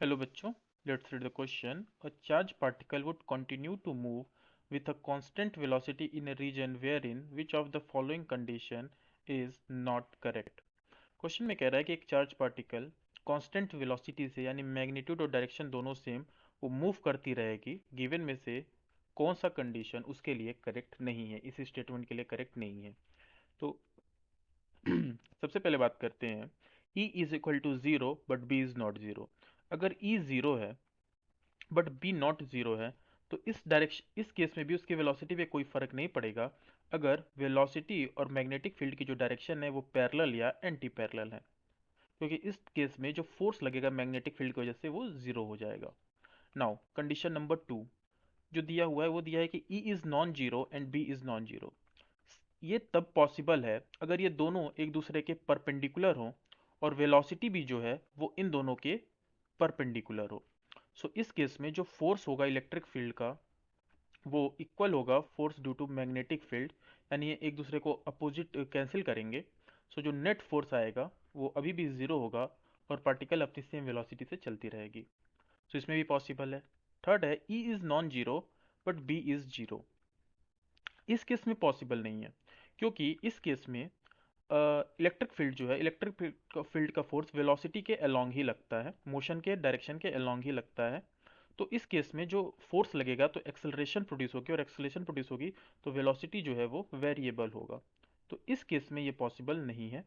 Hello बच्चों, let's read the question. A charged particle would continue to move with a constant velocity in a region wherein which of the following condition is not correct. Question में कह रहा है कि एक charge particle constant velocity से यानी magnitude और direction दोनों सेम वो मूव करती रहेगी गिवन में से कौन सा कंडीशन उसके लिए करेक्ट नहीं है, इस स्टेटमेंट के लिए करेक्ट नहीं है। तो सबसे पहले बात करते हैं E is equal to zero but B is not zero. अगर E जीरो है बट बी नॉट जीरो है तो इस केस में भी उसकी वेलोसिटी पे कोई फर्क नहीं पड़ेगा अगर वेलोसिटी और मैग्नेटिक फील्ड की जो डायरेक्शन है वो पैरेलल या एंटी पैरेलल है, क्योंकि इस केस में जो फोर्स लगेगा मैग्नेटिक फील्ड की वजह से वो जीरो हो जाएगा। नाउ कंडीशन नंबर टू जो दिया हुआ है वो दिया है कि E is non zero and B is non zero. ये तब पॉसिबल है अगर ये दोनों एक दूसरे के परपेंडिकुलर हों और वेलोसिटी भी जो है वो इन दोनों के परपेंडिकुलर हो। सो इस केस में जो फोर्स होगा इलेक्ट्रिक फील्ड का वो इक्वल होगा force due to magnetic field, यानी ये एक दूसरे को अपोजिट कैंसिल करेंगे। सो जो नेट फोर्स आएगा वो अभी भी जीरो होगा और पार्टिकल अपनी सेम वेलोसिटी से चलती रहेगी। सो इसमें भी पॉसिबल है। थर्ड है E is non zero but B is zero. इस केस में पॉसिबल नहीं है क्योंकि इस केस में इलेक्ट्रिक फील्ड जो है इलेक्ट्रिक फील्ड का फोर्स वेलोसिटी के अलोंग ही लगता है, मोशन के डायरेक्शन के अलोंग ही लगता है। तो इस केस में जो फोर्स लगेगा तो एक्सेलरेशन प्रोड्यूस होगी और एक्सेलरेशन प्रोड्यूस होगी तो वेलोसिटी जो है वो वेरिएबल होगा। तो इस केस में ये पॉसिबल नहीं है।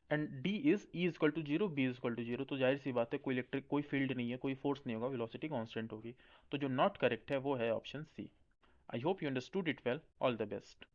And D is E is equal to zero B is equal to zero, तो जाहिर सी बात है कोई इलेक्ट्रिक कोई फील्ड नहीं है, कोई फोर्स नहीं होगा, वेलोसिटी कांस्टेंट होगी। तो जो नॉट करेक्ट है वो है option C. I hope you understood it well. All the best.